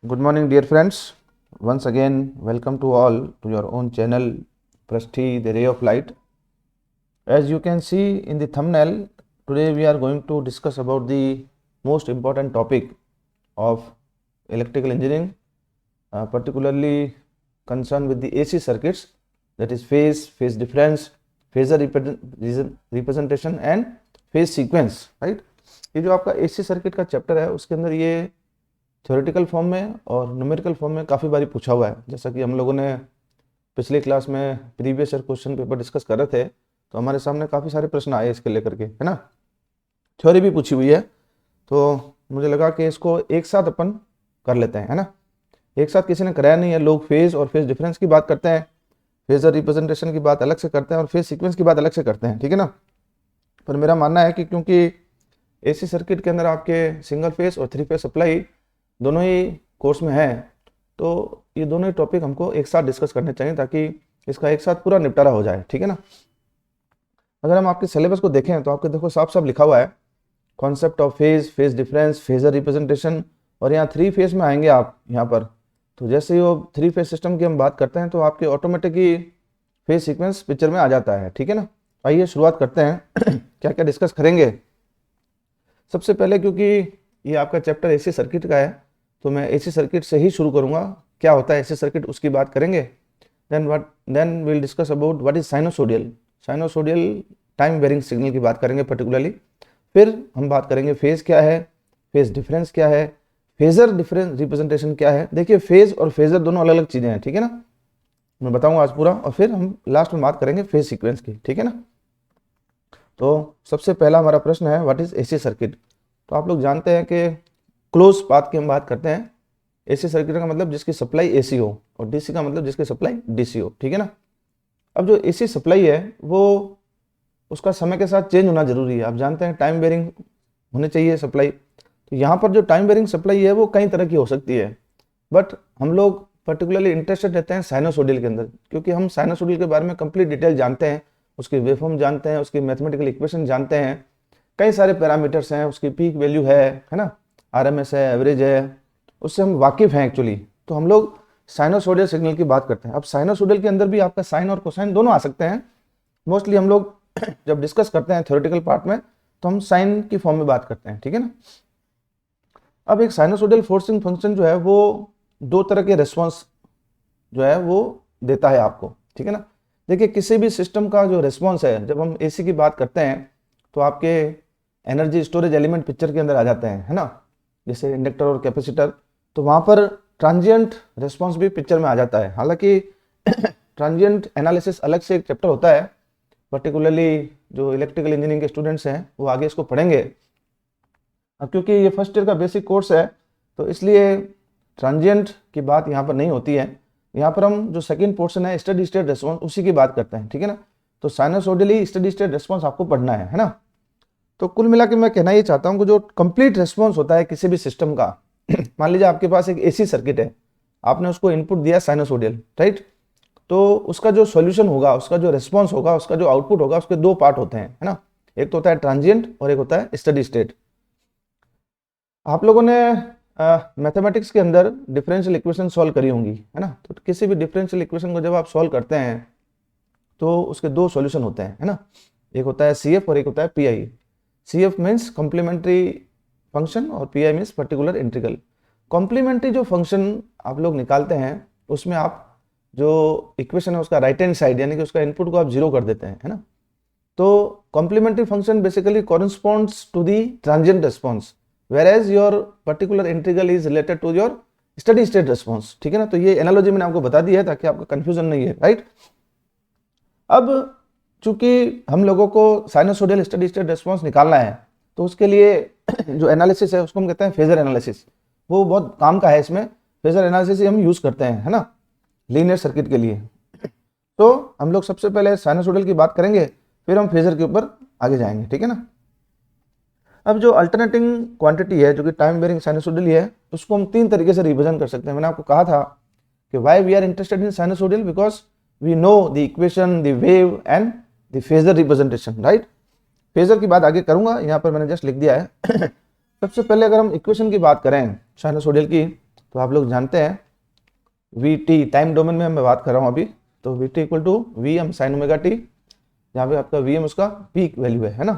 Good morning, dear friends. Once again, welcome to all to your own channel, Prashthi, the Ray of Light. As you can see in the thumbnail, today we are going to discuss about the most important topic of electrical engineering, particularly concerned with the AC circuits, that is phase difference, phasor representation and phase sequence, right? ये जो आपका AC circuit का chapter है उसके अंदर ये theoretical form में और न्यूमेरिकल फॉर्म में काफ़ी बारी पूछा हुआ है। जैसा कि हम लोगों ने पिछले क्लास में previous year question paper discuss कर रहे थे, तो हमारे सामने काफ़ी सारे प्रश्न आए इसके लेकर के, है ना। थ्योरी भी पूछी हुई है, तो मुझे लगा कि इसको एक साथ अपन कर लेते हैं, है ना। एक साथ किसी ने कराया नहीं है। लोग फेज और फेज डिफरेंस की बात करते हैं, फेजर रिप्रेजेंटेशन की बात अलग से करते हैं और फेज सीक्वेंस की बात अलग से करते हैं, ठीक है ना। पर मेरा मानना है कि क्योंकि AC सर्किट के अंदर आपके सिंगल फेज और 3 फेज सप्लाई दोनों ही कोर्स में है, तो ये दोनों ही टॉपिक हमको एक साथ डिस्कस करने चाहिए ताकि इसका एक साथ पूरा निपटारा हो जाए, ठीक है ना। अगर हम आपके सिलेबस को देखें तो आपके देखो साफ साफ लिखा हुआ है concept of phase, phase difference, phasor representation, और यहाँ 3 फेज में आएंगे आप यहाँ पर। तो जैसे ही वो 3 फेज सिस्टम की हम बात करते हैं तो आपके ऑटोमेटिकली फेज सीक्वेंस पिक्चर में आ जाता है, ठीक है ना। आइए शुरुआत करते हैं क्या क्या डिस्कस करेंगे। सबसे पहले, क्योंकि ये आपका चैप्टर AC सर्किट का है, तो मैं AC सर्किट से ही शुरू करूंगा। क्या होता है AC सर्किट उसकी बात करेंगे। Then will discuss about what is sinusoidal time varying signal की बात करेंगे पर्टिकुलरली। फिर हम बात करेंगे फेज क्या है, फेज डिफरेंस क्या है, फेजर डिफरेंस रिप्रेजेंटेशन क्या है। देखिए फेज और फेजर दोनों अलग अलग चीजें हैं, ठीक है ना। मैं बताऊंगा आज पूरा, और फिर हम लास्ट में बात करेंगे फेज सीक्वेंस की, ठीक है ना। तो सबसे पहला हमारा प्रश्न है व्हाट इज AC सर्किट। तो आप लोग जानते हैं कि क्लोज पाथ की हम बात करते हैं। AC सर्किट का मतलब जिसकी सप्लाई AC हो, और DC का मतलब जिसकी सप्लाई DC हो, ठीक है ना। अब जो AC सप्लाई है वो उसका समय के साथ चेंज होना जरूरी है। आप जानते हैं टाइम वेरिंग होनी चाहिए सप्लाई। तो यहाँ पर जो टाइम वेरिंग सप्लाई है वो कई तरह की हो सकती है, बट हम लोग पर्टिकुलरली इंटरेस्टेड रहते हैं साइनोसोडियल के अंदर, क्योंकि हम साइनोसोडियल के बारे में कंप्लीट डिटेल जानते हैं, उसकी वेवफॉर्म जानते हैं, उसकी मैथमेटिकल इक्वेशन जानते हैं, कई सारे पैरामीटर्स हैं, उसकी पीक वैल्यू है ना, RMS है, एवरेज है, उससे हम वाकिफ हैं एक्चुअली। तो हम लोग साइनोसोडियल सिग्नल की बात करते हैं। अब साइनोसोडियल के अंदर भी आपका साइन और कोसाइन दोनों आ सकते हैं। मोस्टली हम लोग जब डिस्कस करते हैं थ्योरेटिकल पार्ट में तो हम साइन की फॉर्म में बात करते हैं, ठीक है ना। अब एक साइनोसोडियल फोर्सिंग फंक्शन जो है वो 2 तरह के रिस्पॉन्स जो है वो देता है आपको, ठीक है ना। देखिए किसी भी सिस्टम का जो रिस्पॉन्स है, जब हम AC की बात करते हैं तो आपके एनर्जी स्टोरेज एलिमेंट पिक्चर के अंदर आ जाते हैं, है ना, जैसे इंडक्टर और कैपेसिटर। तो वहाँ पर ट्रांजिएंट रिस्पॉन्स भी पिक्चर में आ जाता है। हालांकि ट्रांजिएंट एनालिसिस अलग से एक चैप्टर होता है, पर्टिकुलरली जो इलेक्ट्रिकल इंजीनियरिंग के स्टूडेंट्स हैं वो आगे इसको पढ़ेंगे। अब क्योंकि ये फर्स्ट ईयर का बेसिक कोर्स है तो इसलिए ट्रांजिएंट की बात यहाँ पर नहीं होती है। यहाँ पर हम जो सेकंड पोर्शन है स्टेडी स्टेट रिस्पॉन्स उसी की बात करते हैं, ठीक है ना। तो साइनोसोडियली स्टेडी स्टेट रिस्पॉन्स आपको पढ़ना है ना। तो कुल मिला के मैं कहना ये चाहता हूँ कि जो कंप्लीट रिस्पॉन्स होता है किसी भी सिस्टम का मान लीजिए आपके पास एक AC सर्किट है, आपने उसको इनपुट दिया साइनोसोडियल, राइट। तो उसका जो सॉल्यूशन होगा, उसका जो रिस्पॉन्स होगा, उसका जो आउटपुट होगा, उसके 2 पार्ट होते हैं, है ना। एक तो होता है ट्रांजिएंट और एक होता है स्टेडी स्टेट। आप लोगों ने मैथमेटिक्स के अंदर डिफरेंशियल इक्वेशन सॉल्व करी होंगी, है ना। तो किसी भी डिफरेंशियल इक्वेशन को जब आप सॉल्व करते हैं तो उसके 2 सॉल्यूशन होते हैं, है ना। एक होता है CF और एक होता है PI। CF means complementary function और PI means particular integral. Complementary जो फंक्शन आप लोग निकालते हैं उसमें आप जो इक्वेशन है उसका राइट हैंड साइड यानी कि उसका इनपुट को आप 0 कर देते हैं, है ना। तो complementary function basically corresponds to the transient response, whereas your particular integral is related to your steady state response, ठीक है ना। तो ये एनालॉजी मैंने आपको बता दी है ताकि आपका कंफ्यूजन नहीं है, राइट। अब चूंकि हम लोगों को साइनोसोडियल स्टेडी स्टेट रिस्पॉन्स निकालना है तो उसके लिए जो एनालिसिस है उसको हम कहते हैं फेजर एनालिसिस। वो बहुत काम का है, इसमें फेजर एनालिसिस ही हम यूज करते हैं, है ना, लीनियर सर्किट के लिए। तो हम लोग सबसे पहले साइनोसोडियल की बात करेंगे, फिर हम फेजर के ऊपर आगे जाएंगे, ठीक है ना। अब जो अल्टरनेटिंग क्वांटिटी है जो कि टाइम वेरिंग साइनोसोडियल है, उसको हम 3 तरीके से रिप्रेजेंट कर सकते हैं। मैंने आपको कहा था कि why we are interested in sinusoidal, because we know the equation, the wave and the phasor representation, right. Phasor की बात आगे करूंगा, यहाँ पर मैंने जस्ट लिख दिया है। सबसे पहले अगर हम इक्वेशन की बात करें साइनोसोडियल की, तो आप लोग जानते हैं वी टी, टाइम डोमेन में मैं बात कर रहा हूँ अभी, तो V T equal to V M sine omega T, यहाँ पे आपका वी एम उसका पीक वैल्यू है ना।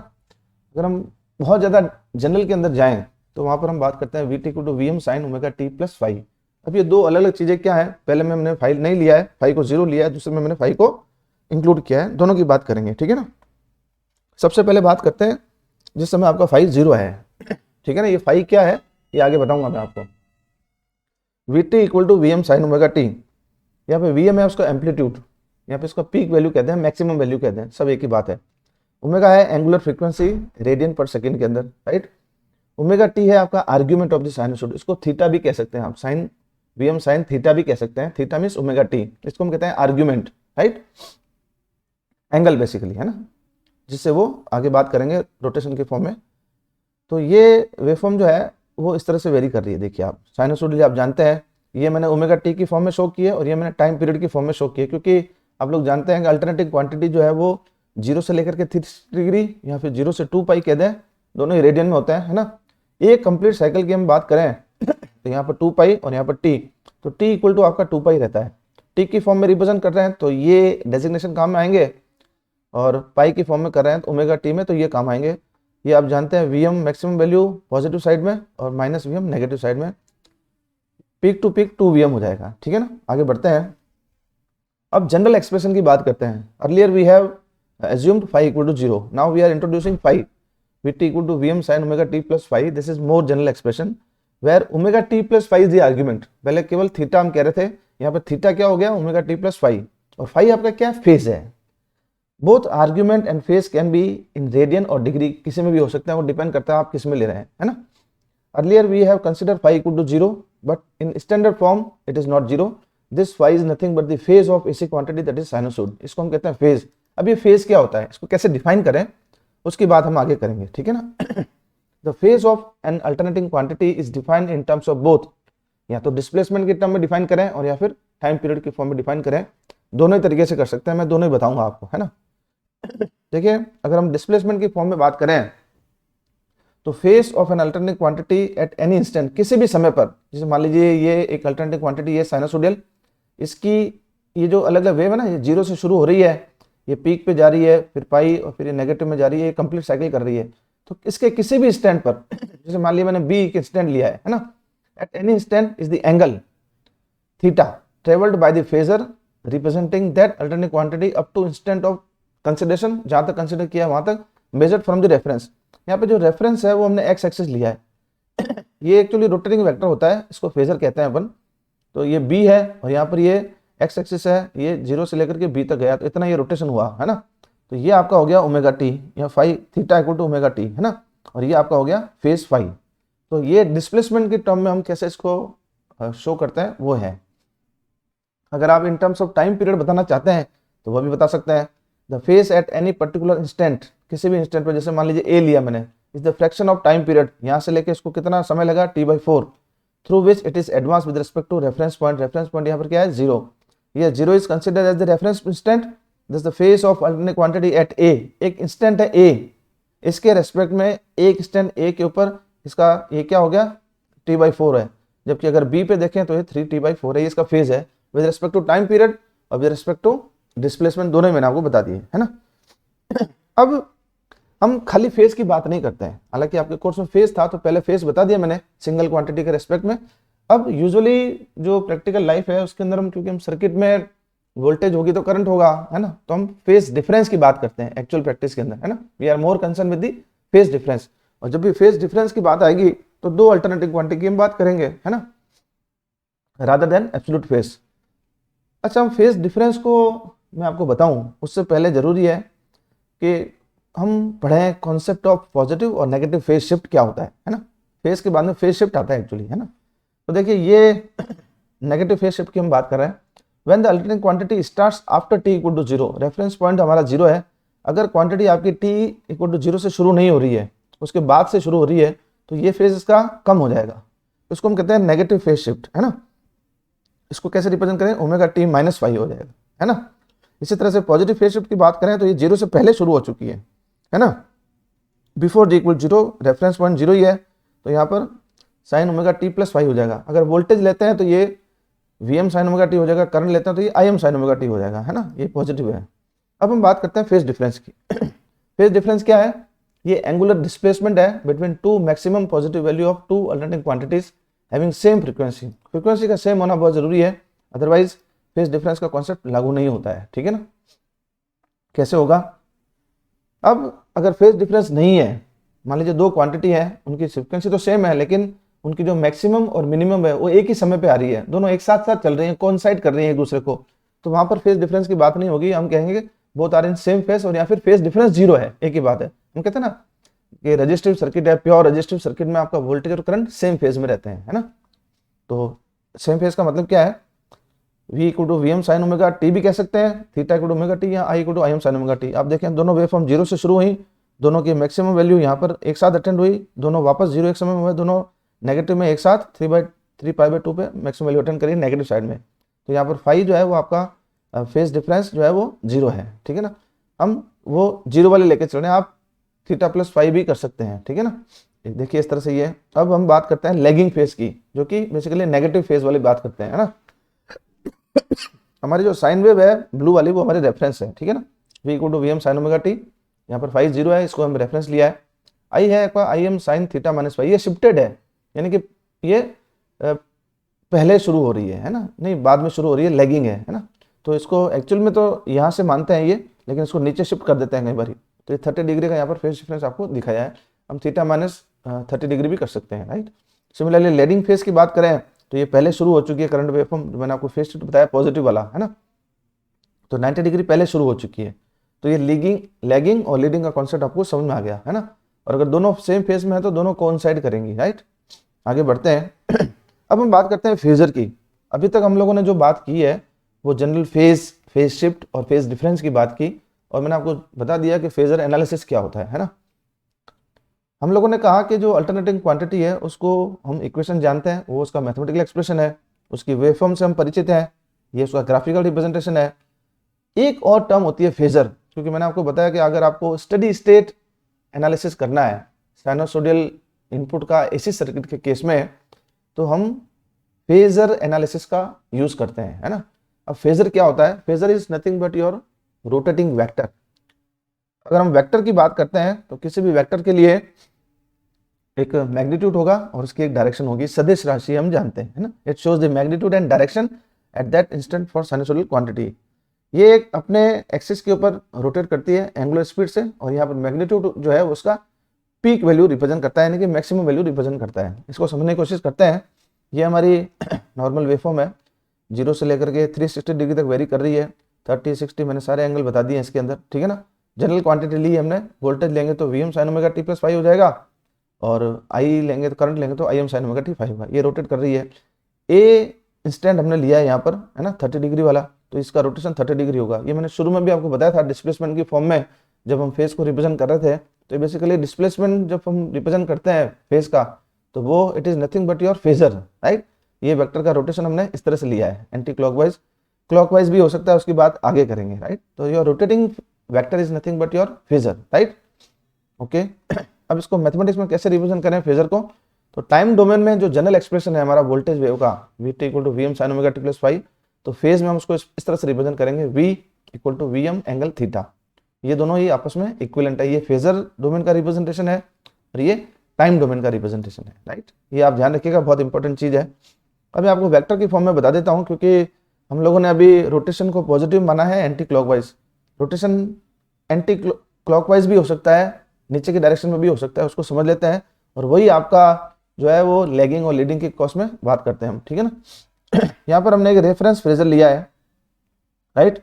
अगर हम बहुत ज़्यादा जनरल के अंदर जाएं तो वहाँ पर हम बात करते हैं V T equal to V M sine omega T plus five. अब ये दो अलग अलग चीज़ें क्या है, पहले में हमने फाइव नहीं लिया है, फाइव को जीरो लिया है, दूसरे में मैंने फाइव को इंक्लूड किया है, दोनों की बात करेंगे, ठीक है ना। सबसे पहले बात करते हैं जिस समय आपका फाइव जीरो है, ठीक है ना। ये फाइव क्या है ये आगे बताऊंगा मैं आपको। V T equal to V M sine omega T, यहाँ पे वी एम है उसका एम्पलीट्यूड, यहाँ पे इसका पीक वैल्यू कहते हैं, मैक्सिमम वैल्यू कहते हैं, सब एक ही बात है। ओमेगा है angular frequency radian per second के अंदर, राइट। ओमेगा टी है आपका आर्ग्यूमेंट ऑफ द साइनसॉइड, इसको थीटा भी कह सकते हैं आप, sine V M sine theta भी कह सकते हैं, थीटा मीन्स ओमेगा टी, इसको हम कहते हैं आर्ग्यूमेंट, राइट, एंगल बेसिकली, है ना, जिससे वो आगे बात करेंगे रोटेशन के फॉर्म में। तो ये वेवफॉर्म जो है वो इस तरह से वेरी कर रही है, देखिए आप साइनसॉइडली आप जानते हैं, ये मैंने ओमेगा टी की फॉर्म में शो की है और ये मैंने टाइम पीरियड की फॉर्म में शो की है, क्योंकि आप लोग जानते हैं कि अल्टरनेटिंग क्वांटिटी जो है वो 0 से लेकर के 30 डिग्री या फिर 0 से 2 पाई कह दें, दोनों ही रेडियन में होता है ना। एक कंप्लीट साइकिल की हम बात करें तो यहाँ पर 2 पाई और यहाँ पर टी, तो टी इक्वल टू आपका 2 पाई रहता है। टी की फॉर्म में रिप्रेजेंट कर रहे हैं तो ये डेजिग्नेशन काम में आएंगे, और पाई की फॉर्म में कर रहे हैं तो ओमेगा टी में तो ये काम आएंगे। ये आप जानते हैं V M maximum value positive side में और minus V M negative side में, पीक टू पीक 2 वीएम हो जाएगा, ठीक है ना। आगे बढ़ते हैं, अब जनरल एक्सप्रेशन की बात करते हैं। Earlier we have assumed phi equal to 0, now we are introducing phi, vt equal to vm sin omega t plus phi, this is more general expression where omega t plus phi is the argument। पहले केवल theta हम कह रहे थे, यहाँ पर theta क्या हो गया ओमेगा t plus phi, और phi आपका क्या फेज है। Both argument and phase can be in radian और डिग्री, किसी में भी हो सकता है, वो डिपेंड करता है आप किस में ले रहे हैं, है ना। Earlier we have consider phi equal to 0, but in standard form it is not 0, this phi is nothing but the phase of AC quantity that is sinusoid, इसको हम कहते हैं फेज। अब ये फेज क्या होता है, इसको कैसे डिफाइन करें उसकी बात हम आगे करेंगे, ठीक है ना। The phase of N alternating quantity is defined in terms of both, या तो डिस्प्लेसमेंट के टर्म में डिफाइन करें और या फिर टाइम पीरियड की फॉर्म में डिफाइन करें, दोनों ही तरीके से कर सकते हैं, मैं दोनों ही बताऊंगा आपको, है ना। देखिए अगर हम डिस्प्लेसमेंट की फॉर्म में बात करें तो phase of N alternating quantity at any instant, किसी भी समय पर, जैसे मान लीजिए ये एक अल्टरनेटिंग क्वांटिटी है साइनसोडियल, इसकी ये जो अलग अलग वेव है ना, ये 0 से शुरू हो रही है, ये पीक पे जा रही है, फिर पाई और फिर ये नेगेटिव में जा रही है, ये कंप्लीट साइकिल कर रही है। तो इसके किसी भी स्टैंड पर, जैसे मान लिया मैंने बी के स्टैंड लिया है ना, at any stand is the angle theta travelled by the phasor representing that alternating quantity up to instant of consideration, जहां तक कंसिडर किया वहां तक, मेजर्ड फ्रॉम द रेफरेंस। यहाँ पे जो रेफरेंस है वो हमने एक्स एक्सिस लिया है, ये एक्चुअली रोटेटिंग वेक्टर होता है, इसको फेजर कहते हैं अपन। तो ये बी है और यहाँ पर ये एक्स एक्सिस है, ये 0 से लेकर के बी तक गया, तो इतना ये रोटेशन हुआ, है ना। तो ये आपका हो गया ओमेगा टी, या phi theta equal to omega T, है ना, और ये आपका हो गया फेज फाई। तो ये डिस्प्लेसमेंट के टर्म में हम कैसे इसको शो करते हैं वो है। अगर आप in terms of time period बताना चाहते हैं तो वह भी बता सकते हैं। The phase at any particular instant, किसी भी इंस्टेंट पर, जैसे मान लीजिए ए लिया मैंने, is the fraction of time period, यहाँ से लेके इसको कितना समय लगा t/4, through which it is advance with respect to reference point. Reference point यहाँ पर क्या है 0, ये 0 is considered as the reference instant, this the phase of alternating quantity at A, एक इंस्टेंट है ए, इसके रेस्पेक्ट में एक इंस्टेंट ए के ऊपर इसका ये क्या हो गया t/4 है, जबकि अगर बी पे देखें तो ये 3t/4 है, ये इसका फेज है with respect to time period और विद रिस्पेक्ट टू डिस्प्लेसमेंट, दोनों ही मैंने आपको बता दिए, है ना। अब हम खाली फेज की बात नहीं करते हैं, हालांकि आपके कोर्स में फेज था तो पहले फेज बता दिया मैंने सिंगल क्वांटिटी के रेस्पेक्ट में। अब यूजुअली जो प्रैक्टिकल लाइफ है उसके अंदर हम, क्योंकि हम सर्किट में वोल्टेज होगी तो करंट होगा, है ना, तो हम फेज डिफरेंस की बात करते हैं एक्चुअल प्रैक्टिस के अंदर, है ना। We are more concern with the phase difference, और जब भी फेज डिफरेंस की बात आएगी तो दो अल्टरनेटिव क्वांटिटी की हम बात करेंगे, है ना, रादर देन एब्सोल्यूट फेज। अच्छा, हम फेज डिफरेंस को मैं आपको बताऊं उससे पहले जरूरी है कि हम पढ़ें कॉन्सेप्ट ऑफ पॉजिटिव और नेगेटिव फेज शिफ्ट क्या होता है ना। फेज के बाद में फेज शिफ्ट आता है एक्चुअली, है ना। तो देखिए ये नेगेटिव फेज शिफ्ट की हम बात कर रहे हैं। When the alternating quantity starts after t equal to 0, reference point हमारा 0 है, अगर क्वांटिटी आपकी t इक्वल टू 0 से शुरू नहीं हो रही है, उसके बाद से शुरू हो रही है, तो ये फेज इसका कम हो जाएगा, इसको हम कहते हैं नेगेटिव फेज शिफ्ट, है ना। इसको कैसे रिप्रेजेंट करें, ओमेगा t माइनस फाइव हो जाएगा, है ना। इसी तरह से पॉजिटिव फेज शिफ्ट की बात करें तो ये 0 से पहले शुरू हो चुकी है ना, before d equal 0, reference point 0 ही है, तो यहाँ पर sine omega T plus five हो जाएगा। अगर वोल्टेज लेते हैं तो ये V M sine omega T हो जाएगा, करंट लेते हैं तो ये I M sine omega T हो जाएगा, है ना, ये पॉजिटिव है। अब हम बात करते हैं फेज डिफरेंस की। फेज डिफरेंस क्या है? ये एंगुलर डिस्प्लेसमेंट है between two maximum positive value of two alternating quantities having same frequency. Frequency का सेम होना बहुत जरूरी है, अदरवाइज फेज डिफरेंस का कॉन्सेप्ट लागू नहीं होता है, ठीक है ना। कैसे होगा? अब अगर फेज डिफरेंस नहीं है, मान लीजिए दो क्वांटिटी है, उनकी फ्रीक्वेंसी तो सेम है, लेकिन उनकी जो मैक्सिमम और मिनिमम है वो एक ही समय पे आ रही है, दोनों एक साथ साथ चल रही है, कोइंसाइड कर रही है एक दूसरे को, तो वहां पर फेज डिफरेंस की बात नहीं होगी। हम कहेंगे both are in same phase, और या फिर फेज डिफरेंस जीरो है, एक ही बात है। हम कहते हैं ना कि रेजिस्टिव सर्किट है, प्योर रेजिस्टिव सर्किट में आपका वोल्टेज और करंट सेम फेज में रहते हैं, है ना। तो सेम फेज का मतलब क्या है? V equal to V M sine omega T भी कह सकते हैं, theta equal to omega T, या I equal to I M sine omega T. आप देखें दोनों वेव फॉर्म जीरो से शुरू हुई, दोनों की मैक्सिमम वैल्यू यहाँ पर एक साथ अटेंड हुई, दोनों वापस जीरो एक समय में हुए, दोनों नेगेटिव में एक साथ 3/3 पे मैक्सिमम वैल्यू अटेंड करिए नेगेटिव साइड में। तो यहाँ पर फाई जो है वो आपका फेज डिफरेंस जो है वो जीरो है, ठीक है ना। हम वो जीरो वाले लेके चल रहे हैं, आप थीटा प्लस फाई भी कर सकते हैं, ठीक है ना। देखिए इस तरह से ये। अब हम बात करते हैं लैगिंग फेज की, जो कि बेसिकली नेगेटिव फेज वाली बात करते हैं, है ना। हमारी जो साइन वेव है ब्लू वाली वो हमारे रेफरेंस है, ठीक है ना। V equal to V M sine omega T, यहाँ पर फाई जीरो है, इसको हम रेफरेंस लिया है। आई है आपका I M sine theta minus phi, ये शिफ्टेड है, यानी कि ये पहले शुरू हो रही है ना, नहीं बाद में शुरू हो रही है, लैगिंग है ना। तो इसको एक्चुअल में तो यहाँ से मानते हैं ये, लेकिन इसको नीचे शिफ्ट कर देते हैं कई बार। तो ये 30 डिग्री का यहाँ पर फेज डिफरेंस आपको दिखाया है, हम थीटा माइनस 30 डिग्री भी कर सकते हैं, राइट। सिमिलरली लैगिंग फेज की बात करें तो ये पहले शुरू हो चुकी है करंट वेवफॉर्म, जो मैंने आपको फेज शिफ्ट बताया पॉजिटिव वाला, है ना। तो 90 डिग्री पहले शुरू हो चुकी है, तो ये लैगिंग और लीडिंग का कॉन्सेप्ट आपको समझ में आ गया, है ना। और अगर दोनों सेम फेज में है तो दोनों कोइंसाइड करेंगी, राइट। आगे बढ़ते हैं। अब हम बात करते हैं फेजर की। अभी तक हम लोगों ने जो बात की है वो जनरल फेज शिफ्ट और फेज डिफरेंस की बात की, और मैंने आपको बता दिया कि फेजर एनालिसिस क्या होता है ना। हम लोगों ने कहा कि जो अल्टरनेटिंग क्वांटिटी है उसको हम इक्वेशन जानते हैं, वो उसका मैथमेटिकल एक्सप्रेशन है, उसकी वेवफॉर्म से हम परिचित हैं, ये उसका ग्राफिकल रिप्रेजेंटेशन है। एक और टर्म होती है फेजर, क्योंकि मैंने आपको बताया कि अगर आपको स्टडी स्टेट एनालिसिस करना है साइनोसोडियल इनपुट का एसी सर्किट के केस में, तो हम फेजर एनालिसिस का यूज करते हैं, है ना। अब फेजर क्या होता है? Phasor is nothing but your rotating vector. अगर हम वेक्टर की बात करते हैं तो किसी भी वेक्टर के लिए एक मैग्नीट्यूड होगा और उसकी एक डायरेक्शन होगी, सदिश राशि हम जानते हैं, है ना। It shows the magnitude and direction at that instant for sinusoidal quantity. ये एक अपने एक्सिस के ऊपर रोटेट करती है एंगुलर स्पीड से, और यहाँ पर मैग्नीट्यूड जो है उसका पीक वैल्यू रिप्रेजेंट करता है, यानी कि मैक्सिमम वैल्यू रिप्रेजेंट करता है। इसको समझने की कोशिश करते हैं। ये हमारी नॉर्मल वेवफॉर्म है, जीरो से लेकर के 360 डिग्री तक वेरी कर रही है, 30 60 मैंने सारे एंगल बता दिए हैं इसके अंदर, ठीक है ना। जनरल क्वांटिटी ली हमने, वोल्टेज लेंगे तो V M sine omega T plus five हो जाएगा, और आई लेंगे तो करंट लेंगे तो I M sine omega T five होगा। ये रोटेट कर रही है। ए इंस्टेंट हमने लिया है यहाँ पर, है ना, 30 डिग्री वाला, तो इसका रोटेशन 30 डिग्री होगा। ये मैंने शुरू में भी आपको बताया था डिस्प्लेसमेंट की फॉर्म में, जब हम फेज को रिप्रेजेंट कर रहे थे। तो बेसिकली डिस्प्लेसमेंट जब हम रिप्रेजेंट करते हैं फेज का, तो वो it is nothing but your phasor, right. ये वेक्टर का रोटेशन हमने इस तरह से लिया है, एंटी क्लॉकवाइज, क्लॉकवाइज भी हो सकता है, उसकी बात आगे करेंगे, राइट। तो your rotating vector is nothing but your phasor, right, okay. अब इसको मैथमेटिक्स में कैसे रिप्रेजेंट करें फेजर को? तो टाइम डोमेन में जो जनरल एक्सप्रेशन है हमारा वोल्टेज वेव का, V T equal to V M sine omega T plus five, तो फेज में हम उसको इस तरह से रिप्रेजेंट करेंगे, V equal to V M angle theta. ये दोनों ही आपस में इक्विवेलेंट है। ये फेजर डोमेन का रिप्रेजेंटेशन है और ये टाइम डोमेन का रिप्रेजेंटेशन है, राइट। ये आप ध्यान रखिएगा, बहुत इंपॉर्टेंट चीज है। अभी आपको वेक्टर की फॉर्म में बता देता हूं, क्योंकि हम लोगों ने अभी रोटेशन को पॉजिटिव माना है, anti clockwise. Rotation anti clockwise भी हो सकता है, नीचे की डायरेक्शन में भी हो सकता है, उसको समझ लेते हैं। और वही आपका जो है वो लैगिंग और लीडिंग के कॉस में बात करते हैं हम, ठीक है ना। यहाँ पर हमने एक रेफरेंस फेजर लिया है, राइट।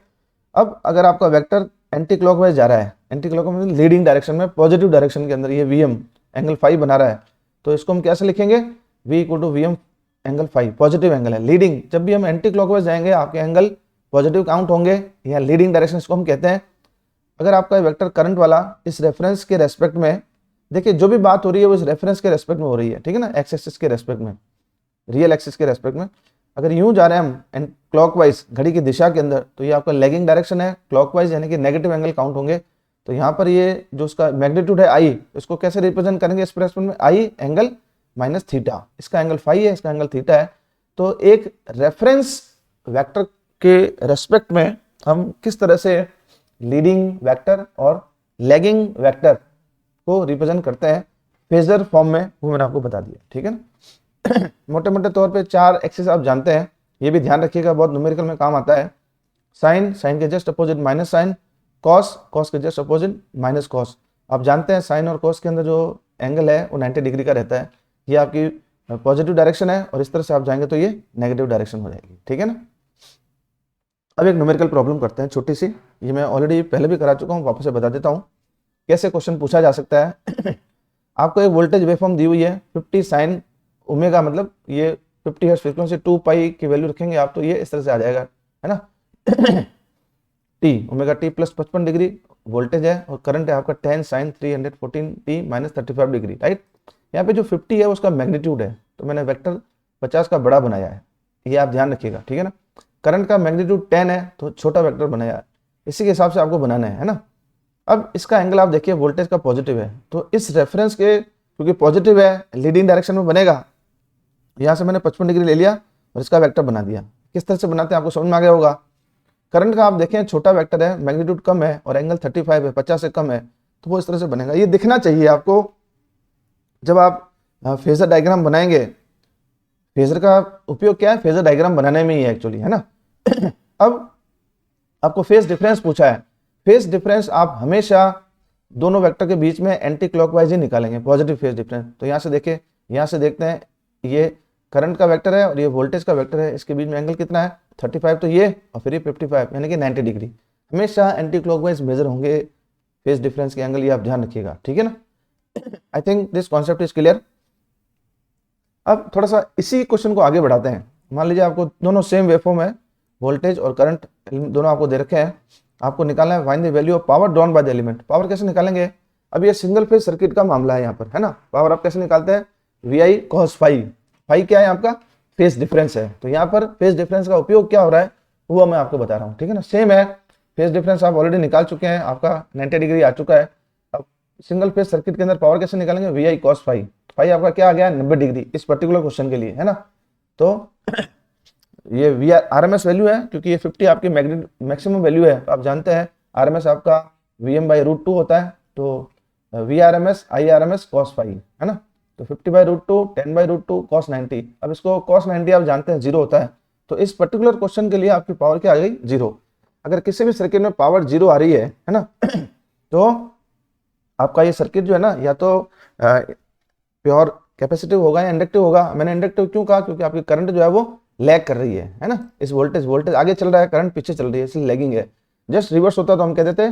अब अगर आपका वेक्टर एंटी क्लॉकवाइज जा रहा है, एंटी क्लॉकवाइज लीडिंग डायरेक्शन में, पॉजिटिव डायरेक्शन के अंदर, ये वी एम एंगल फाइव बना रहा है, तो इसको हम कैसे लिखेंगे? V equal to V M angle five, positive angle है। लीडिंग, जब भी हम एंटी क्लॉकवाइज जाएंगे आपके एंगल पॉजिटिव काउंट होंगे, या लीडिंग डायरेक्शन इसको हम कहते हैं। अगर आपका वेक्टर करंट वाला इस रेफरेंस के रेस्पेक्ट में, देखिए जो भी बात हो रही है वो इस रेफरेंस के रेस्पेक्ट में हो रही है, ठीक है ना, एक्स एक्सिस के रेस्पेक्ट में, रियल एक्सिस के रेस्पेक्ट में। अगर यूं जा रहे हैं हम एंड क्लॉकवाइज घड़ी की दिशा के अंदर, तो ये आपका लैगिंग डायरेक्शन है, क्लॉकवाइज यानी कि नेगेटिव एंगल काउंट होंगे। तो यहाँ पर ये जो उसका मैग्नीट्यूड है आई, इसको कैसे रिप्रेजेंट करेंगे एक्सप्रेशन में? आई एंगल माइनस थीटा, इसका एंगल फाई है, इसका एंगल थीटा है। तो एक रेफरेंस वेक्टर के रेस्पेक्ट में हम किस तरह से लीडिंग वेक्टर और लैगिंग वेक्टर को रिप्रेजेंट करते हैं फेजर फॉर्म में, वो मैंने आपको बता दिया, ठीक है ना। मोटे मोटे तौर पे 4 एक्सिस आप जानते हैं, ये भी ध्यान रखिएगा, बहुत न्यूमेरिकल में काम आता है। साइन, साइन के just opposite minus sine, cos, cos के जस्ट अपोजिट माइनस कॉस। आप जानते हैं साइन और कॉस के अंदर जो एंगल है वो 90 डिग्री का रहता है। ये आपकी पॉजिटिव डायरेक्शन है और इस तरह से आप जाएंगे तो ये नेगेटिव डायरेक्शन हो जाएगी, ठीक है ना। अब एक न्यूमेरिकल प्रॉब्लम करते हैं छोटी सी, ये मैं ऑलरेडी पहले भी करा चुका हूँ, वापस से बता देता हूँ कैसे क्वेश्चन पूछा जा सकता है। आपको एक वोल्टेज वेवफॉर्म दी हुई है 50 साइन ओमेगा, मतलब ये 50 हर्ट्ज फ्रीक्वेंसी 2 पाई की वैल्यू रखेंगे आप तो ये इस तरह से आ जाएगा, है ना। T omega T plus 55 degree voltage है और करंट है आपका 10 sine 314 T minus 35 degree, right. यहाँ पे जो 50 है उसका मैग्नीट्यूड है, तो मैंने वेक्टर 50 का बड़ा बनाया है, ये आप ध्यान रखिएगा, ठीक है ना। करंट का मैग्नीट्यूड 10 है तो छोटा वेक्टर बनाया है, इसी के हिसाब से आपको बनाना है ना। अब इसका एंगल आप देखिए वोल्टेज का पॉजिटिव है, तो इस रेफरेंस के क्योंकि पॉजिटिव है लीडिंग डायरेक्शन में बनेगा, यहाँ से मैंने 55 डिग्री ले लिया और इसका वेक्टर बना दिया। किस तरह से बनाते हैं आपको समझ में आ गया होगा। करंट का आप देखें छोटा वेक्टर है, मैग्नीट्यूड कम है और एंगल 35 है, 50 से कम है, तो वो इस तरह से बनेगा। ये दिखना चाहिए आपको जब आप फेजर डायग्राम बनाएंगे। फेजर का उपयोग क्या है, फेजर डायग्राम बनाने में ही है एक्चुअली, है ना। अब आपको फेज डिफरेंस पूछा है, फेज डिफरेंस आप हमेशा दोनों वेक्टर के बीच में एंटी क्लॉकवाइज ही निकालेंगे, पॉजिटिव फेज डिफरेंस। तो यहाँ से देखिए, यहाँ से देखते हैं, ये करंट का वेक्टर है और ये वोल्टेज का वेक्टर है, इसके बीच में एंगल कितना है 35, तो ये और फिर ये 55 यानी कि 90 डिग्री। हमेशा एंटी क्लॉकवाइज मेजर होंगे फेज डिफरेंस के एंगल, ये आप ध्यान रखिएगा, ठीक है ना। I think this concept is clear. अब थोड़ा सा इसी क्वेश्चन को आगे बढ़ाते हैं। मान लीजिए आपको दोनों सेम वेवफॉर्म है, वोल्टेज और करंट दोनों आपको दे रखे हैं, आपको निकालना है find the value of power drawn by the element. Power कैसे निकालेंगे, अब ये सिंगल फेज सर्किट का मामला है यहाँ पर, है ना। पावर आप कैसे निकालते हैं, VI cos फाई, फाई क्या है आपका फेज डिफरेंस है, तो यहाँ पर फेज डिफरेंस का उपयोग क्या हो रहा है वो मैं आपको बता रहा हूँ, ठीक है ना। सेम है, फेज डिफरेंस आप ऑलरेडी निकाल चुके हैं, आपका 90 डिग्री आ चुका है। अब सिंगल फेज सर्किट के अंदर पावर कैसे निकालेंगे, VI cos फाई, फाई आपका क्या आ गया 90 डिग्री इस पर्टिकुलर क्वेश्चन के लिए, है ना। तो ये RMS वैल्यू है, क्योंकि ये 50 आपकी मैक्सिमम वैल्यू है। आप जानते हैं RMS आपका VM/√2 होता है, तो VRMS IRMS cos फाई, है ना। तो 50/√2 10/√2 cos 90। अब इसको cos 90 आप जानते हैं 0 होता है, तो इस पर्टिकुलर क्वेश्चन के लिए आपकी पावर क्या आ गई 0। अगर किसी भी सर्किट में पावर 0 आ रही है ना, तो आपका ये सर्किट जो है ना, या तो प्योर कैपेसिटिव होगा या इंडक्टिव होगा। मैंने इंडक्टिव क्यों कहा, क्योंकि आपकी करंट जो है वो लैग कर रही है ना। इस वोल्टेज आगे चल रहा है, करंट पीछे चल रही है, इसलिए लैगिंग है। जस्ट रिवर्स होता तो हम कह देते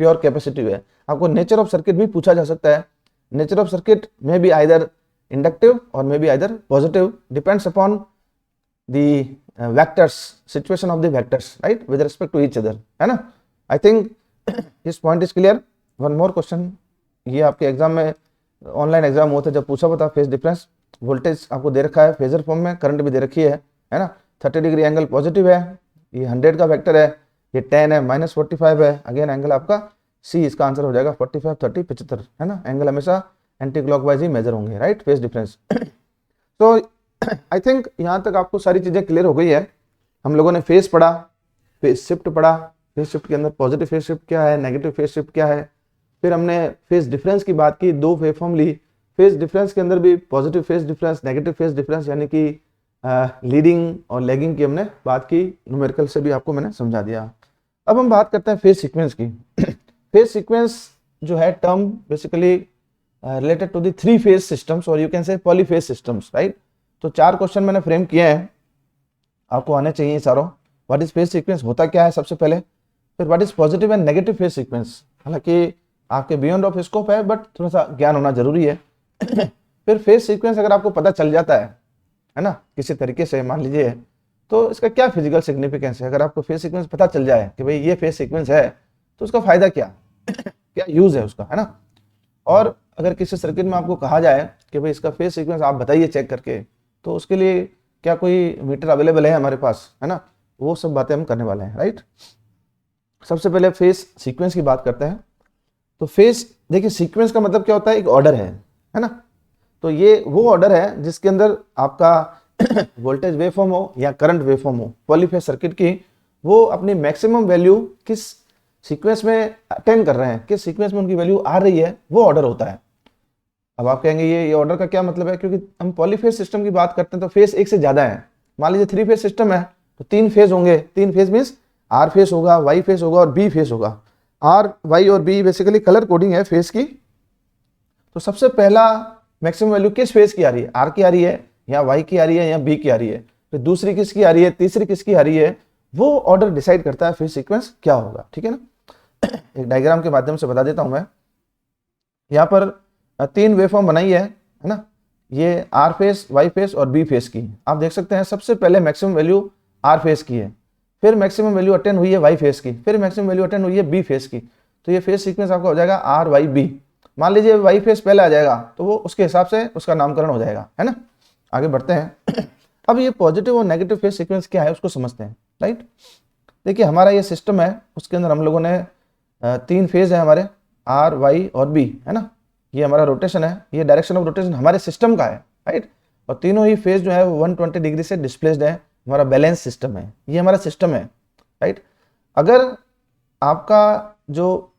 प्योर कैपेसिटिव है। आपको नेचर ऑफ सर्किट भी पूछा जा सकता है। Nature of circuit may be either inductive और may be either positive, depends upon the vectors, situation of the vectors, right, with respect to each other, है ना। I think this point is clear. One more question, ये आपके exam में online exam हुआ था जब पूछा हुआ था फेज डिफरेंस। वोल्टेज आपको दे रखा है फेजर फॉर्म में, करंट भी दे रखी है ना। 30 डिग्री एंगल पॉजिटिव है, ये 100 का वेक्टर है, ये 10 है, -45 है। अगेन एंगल आपका सी, इसका आंसर हो जाएगा 45, 30, 75, है ना। एंगल हमेशा एंटी क्लॉकवाइज ही मेजर होंगे, राइट, फेज डिफरेंस। तो आई थिंक यहाँ तक आपको सारी चीजें क्लियर हो गई है। हम लोगों ने फेज पढ़ा, फेज शिफ्ट पढ़ा, फेज शिफ्ट के अंदर पॉजिटिव फेज शिफ्ट क्या है, नेगेटिव फेज शिफ्ट क्या है। फिर हमने फेज डिफरेंस की बात की, 2 वेवफॉर्म ली। फेज डिफरेंस के अंदर भी positive phase difference, negative phase difference, यानी कि लीडिंग और लैगिंग की हमने बात की, न्यूमेरिकल से भी आपको मैंने समझा दिया। अब हम बात करते हैं फेज सीक्वेंस की। फेज सीक्वेंस जो है term basically related to the 3 phase systems, और you can say polyphase systems, right. तो 4 क्वेश्चन मैंने फ्रेम किए हैं, आपको आने चाहिए सारों। व्हाट इज फेज सीक्वेंस, होता क्या है सबसे पहले, फिर what is positive and negative phase sequence. हालांकि आपके बियॉन्ड ऑफ स्कोप है, बट थोड़ा सा ज्ञान होना जरूरी है। फिर फेज सीक्वेंस अगर आपको पता चल जाता है ना, किसी तरीके से मान लीजिए, तो इसका क्या फिजिकल सिग्निफिकेंस है। अगर आपको फेज सीक्वेंस पता चल जाए कि भाई ये फेज सीक्वेंस है, तो उसका फायदा क्या क्या यूज है उसका, है ना। और अगर किसी सर्किट में आपको कहा जाए कि भाई इसका फेज सीक्वेंस आप बताइए चेक करके, तो उसके लिए क्या कोई मीटर अवेलेबल है हमारे पास, है ना। वो सब बातें हम करने वाले हैं, राइट। सबसे पहले फेज सीक्वेंस की बात करते हैं। तो फेज देखिए, सीक्वेंस का मतलब क्या होता है, एक ऑर्डर है ना। तो ये वो ऑर्डर है जिसके अंदर आपका वोल्टेज वेवफॉर्म हो या करंट वेवफॉर्म हो, पॉलीफेज सर्किट की वो अपनी मैक्सिमम वैल्यू किस सीक्वेंस में अटेंड कर रहे हैं, किस सीक्वेंस में उनकी वैल्यू आ रही है, वो ऑर्डर होता है। अब आप कहेंगे ये ऑर्डर का क्या मतलब है, क्योंकि हम पॉलीफेज सिस्टम की बात करते हैं तो फेज एक से ज्यादा है। मान लीजिए 3 फेज सिस्टम है तो 3 फेज होंगे, 3 फेज मीन्स आर फेज होगा, वाई फेज होगा और बी फेज होगा। आर, वाई और बी बेसिकली कलर कोडिंग है फेज की। तो सबसे पहला मैक्सिमम वैल्यू किस फेज की आ रही है, आर की आ रही है या वाई की आ रही है या बी की आ रही है, फिर दूसरी किसकी आ रही है, तीसरी किसकी आ रही है, वो ऑर्डर डिसाइड करता है फेज सीक्वेंस क्या होगा। ठीक है ना, एक डायग्राम के माध्यम से बता देता हूं मैं। यहाँ पर 3 वेवफॉर्म बनाई है ना, ये आर फेज, वाई फेज और बी फेज की। आप देख सकते हैं सबसे पहले मैक्सिमम वैल्यू आर फेज की है, फिर मैक्सिमम वैल्यू अटेंड हुई है वाई फेज की, फिर मैक्सिमम वैल्यू अटेंड हुई है बी फेज की। तो ये फेज सीक्वेंस आपका हो जाएगा आर वाई बी। मान लीजिए वाई फेज पहले आ जाएगा तो वो उसके हिसाब से उसका नामकरण हो जाएगा, है ना। आगे बढ़ते हैं। अब ये पॉजिटिव और नेगेटिव फेज सीक्वेंस क्या है उसको समझते हैं, राइट। देखिए हमारा ये सिस्टम है, उसके अंदर हम लोगों ने 3 फेज है हमारे, आर, वाई और बी, है ना। ये हमारा रोटेशन है, ये डायरेक्शन ऑफ रोटेशन हमारे सिस्टम का है, राइट। और तीनों ही फेज जो है वो 120 डिग्री से डिस्प्लेस्ड है, हमारा बैलेंस सिस्टम है, ये हमारा सिस्टम है, राइट। अगर आपका जो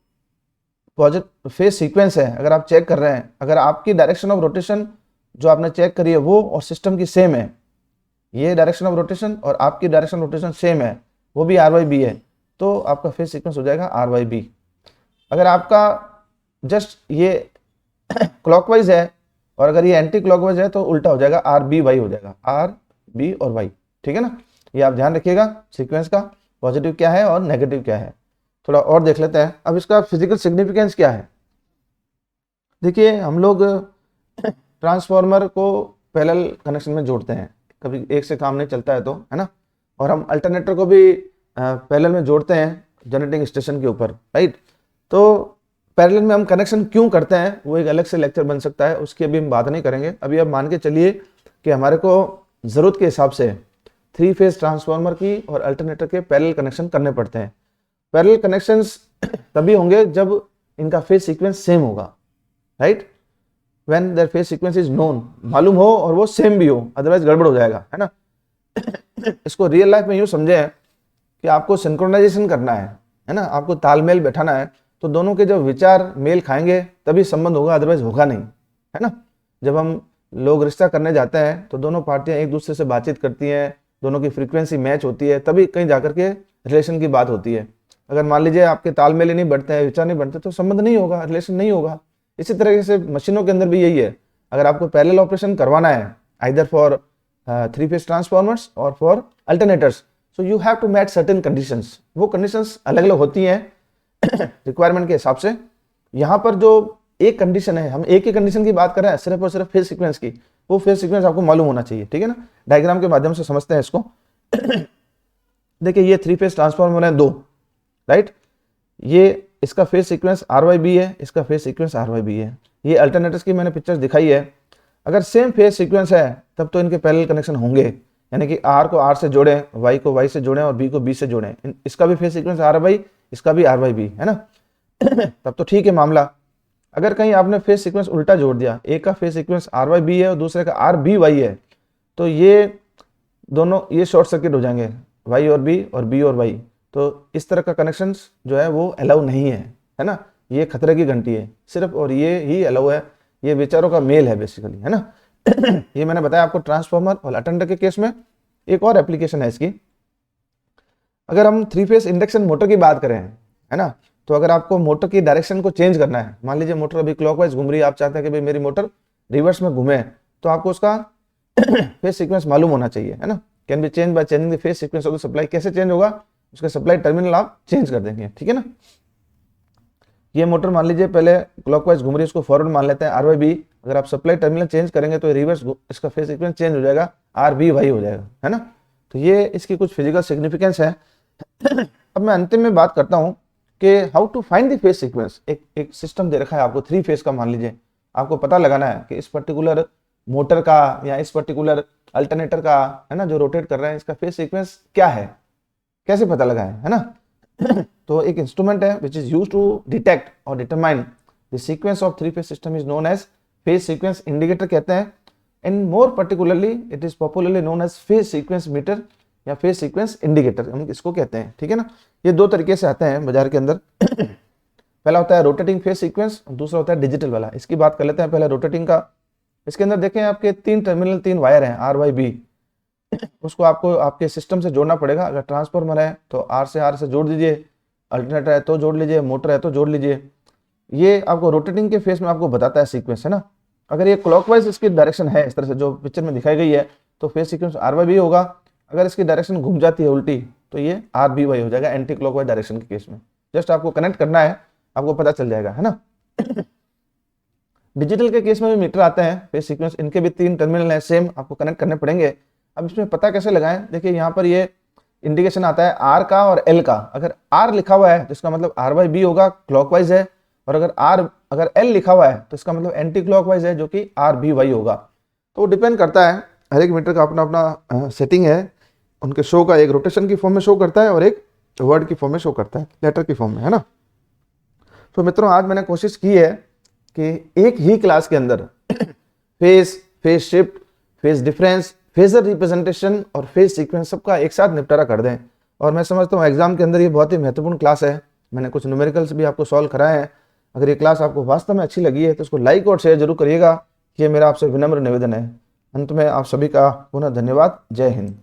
पॉजिटिव फेज सीक्वेंस है, अगर आप चेक कर रहे हैं, अगर आपकी डायरेक्शन ऑफ रोटेशन जो आपने चेक करी है वो और सिस्टम की सेम है, ये डायरेक्शन ऑफ रोटेशन और आपकी डायरेक्शन ऑफ रोटेशन सेम है, वो भी आर वाई बी है, तो आपका फेज सीक्वेंस हो जाएगा आर वाई बी। अगर आपका जस्ट ये क्लॉकवाइज है और अगर ये एंटी क्लॉकवाइज है तो उल्टा हो जाएगा, आर बी वाई हो जाएगा, आर बी और वाई। ठीक है ना, ये आप ध्यान रखिएगा सीक्वेंस का, पॉजिटिव क्या है और नेगेटिव क्या है। थोड़ा और देख लेते हैं। अब इसका फिजिकल सिग्निफिकेंस क्या है। देखिए हम लोग ट्रांसफार्मर को पैरेलल कनेक्शन में जोड़ते हैं, कभी एक से काम नहीं चलता है तो, है ना। और हम अल्टरनेटर को भी पैरेलल में जोड़ते हैं जनरेटिंग स्टेशन के ऊपर, राइट। तो पैरेलल में हम कनेक्शन क्यों करते हैं वो एक अलग से लेक्चर बन सकता है, उसकी अभी हम बात नहीं करेंगे। अभी अब मान के चलिए कि हमारे को ज़रूरत के हिसाब से 3 फेज ट्रांसफार्मर की और अल्टरनेटर के पैरेलल कनेक्शन करने पड़ते हैं। पैरेलल कनेक्शंस तभी होंगे जब इनका फेज सीक्वेंस सेम होगा, right. When their phase sequence is known, मालूम हो और वो सेम भी हो, अदरवाइज गड़बड़ हो जाएगा, है ना। इसको रियल लाइफ में यूँ समझे कि आपको सिंक्रोनाइजेशन करना है ना, आपको तालमेल बैठाना है, तो दोनों के जब विचार मेल खाएंगे तभी संबंध होगा, अदरवाइज होगा नहीं, है ना। जब हम लोग रिश्ता करने जाते हैं तो दोनों पार्टियां एक दूसरे से बातचीत करती हैं, दोनों की फ्रीक्वेंसी मैच होती है, तभी कहीं जाकर के रिलेशन की बात होती है। अगर मान लीजिए आपके तालमेल ही नहीं बढ़ते हैं, विचार नहीं बढ़ते, तो संबंध नहीं होगा, रिलेशन नहीं होगा। इसी तरीके से मशीनों के अंदर भी यही है, अगर आपको पैरेलल ऑपरेशन करवाना है आइदर फॉर 3 फेज ट्रांसफार्मर्स और for alternators, so you have to match certain conditions. वो कंडीशंस अलग अलग होती हैं रिक्वायरमेंट के हिसाब से। यहाँ पर जो एक कंडीशन है, हम एक ही कंडीशन की बात कर रहे हैं, सिर्फ और सिर्फ फेज सीक्वेंस की, वो फेज सीक्वेंस आपको मालूम होना चाहिए, ठीक है ना। डायग्राम के माध्यम से समझते हैं इसको। देखिए ये 3 फेज ट्रांसफार्मर है 2, राइट। ये इसका phase sequence R Y B है, इसका phase sequence R Y B है। ये अल्टरनेटर्स की मैंने पिक्चर्स दिखाई है। अगर सेम फेज सीक्वेंस है तब तो इनके पैरेलल कनेक्शन होंगे, यानी कि आर को आर से जोड़ें, वाई को वाई से जोड़ें और बी को बी से जोड़ें। इसका भी फेज सीक्वेंस आर वाई, इसका भी आर वाई बी, है ना। तब तो ठीक है मामला। अगर कहीं आपने फेज सीक्वेंस उल्टा जोड़ दिया, एक का phase sequence R Y B है और दूसरे का आर बी वाई है, तो ये दोनों ये शॉर्ट सर्किट हो जाएंगे, वाई और बी और वाई। तो इस तरह का कनेक्शन जो है वो अलाउ नहीं है ना। ये खतरे की घंटी है सिर्फ, और ये ही अलाउ है, ये विचारों का मेल है बेसिकली, है ना। ये मैंने बताया आपको ट्रांसफार्मर और अल्टरनेटर के केस में। एक और एप्लीकेशन है इसकी, अगर हम 3 फेज इंडक्शन मोटर की बात करें, है ना, तो अगर आपको मोटर की डायरेक्शन को चेंज करना है, मान लीजिए मोटर अभी क्लॉकवाइज घूम रही है, आप चाहते हैं कि भाई मेरी मोटर रिवर्स में घूमे, तो आपको उसका फेज सीक्वेंस मालूम होना चाहिए, है ना। Can be change by changing the phase sequence of the supply. कैसे चेंज होगा, उसका सप्लाई टर्मिनल आप चेंज कर देंगे, ठीक है ना। ये मोटर मान लीजिए पहले क्लॉकवाइज घूम रही है, उसको फॉरवर्ड मान लेते हैं आर वाई बी। अगर आप सप्लाई टर्मिनल चेंज करेंगे तो रिवर्स इसका फेज सीक्वेंस चेंज हो जाएगा, आर बी वाई हो जाएगा, है ना। तो ये इसकी कुछ फिजिकल सिग्निफिकेंस है। अब मैं अंतिम में बात करता हूं कि how to find the phase sequence. एक सिस्टम दे रखा है आपको 3 फेज का, मान लीजिए आपको पता लगाना है कि इस पर्टिकुलर मोटर का या इस पर्टिकुलर अल्टरनेटर का, है ना, जो रोटेट कर रहे हैं, इसका फेज सीक्वेंस क्या है, कैसे पता लगाएं, है ना। तो एक इंस्ट्रूमेंट है which is used to detect और determine the sequence of 3 phase system is known as phase sequence indicator कहते हैं, and more particularly it is popularly known as phase sequence meter या फेज सीक्वेंस इंडिकेटर हम इसको कहते हैं, ठीक है ना। ये दो तरीके से आते हैं बाजार के अंदर। पहला होता है रोटेटिंग फेज सीक्वेंस, दूसरा होता है डिजिटल वाला। इसकी बात कर लेते हैं पहले रोटेटिंग का। इसके अंदर देखें आपके 3 टर्मिनल 3 वायर हैं आर वाई बी, उसको आपको आपके सिस्टम से जोड़ना पड़ेगा। अगर ट्रांसफार्मर है तो आर से जोड़ दीजिए, अल्टरनेटर है तो जोड़ लीजिए, मोटर है तो जोड़ लीजिए। ये आपको रोटेटिंग के फेज में आपको बताता है सीक्वेंस, है ना। अगर ये क्लॉकवाइज इसकी डायरेक्शन है इस तरह से जो पिक्चर में दिखाई गई है तो phase sequence R Y B होगा। अगर इसकी डायरेक्शन घूम जाती है उल्टी तो ये आर बी वाई हो जाएगा, एंटी क्लॉकवाइज डायरेक्शन के केस में। जस्ट आपको कनेक्ट करना है, आपको पता चल जाएगा, है ना। डिजिटल के केस में भी मीटर आते हैं फेज सीक्वेंस, इनके भी 3 टर्मिनल हैं, सेम आपको कनेक्ट करने पड़ेंगे। अब इसमें पता कैसे लगाएं, देखिए यहाँ पर ये इंडिकेशन आता है आर का और एल का। अगर आर लिखा हुआ है तो इसका मतलब आर बाई बी होगा, क्लॉकवाइज है, और अगर एल लिखा हुआ है तो इसका मतलब एंटी क्लॉकवाइज है, जो कि आर बी वाई होगा। तो वो डिपेंड करता है, हर एक मीटर का अपना अपना सेटिंग है। उनके शो का एक रोटेशन की फॉर्म में शो करता है और एक वर्ड की फॉर्म में शो करता है, लेटर की फॉर्म में, है ना। तो मित्रों आज मैंने कोशिश की है कि एक ही क्लास के अंदर phase shift, phase difference, phasor representation और फेज सीक्वेंस सबका एक साथ निपटारा कर दें। और मैं समझता हूँ एग्जाम के अंदर ये बहुत ही महत्वपूर्ण क्लास है। मैंने कुछ न्यूमेरिकल्स भी आपको सॉल्व कराए हैं। अगर ये क्लास आपको वास्तव में अच्छी लगी है तो इसको लाइक और शेयर जरूर करिएगा। ये मेरा आपसे विनम्र निवेदन है। अंत में आप सभी का पुनः धन्यवाद। जय हिंद।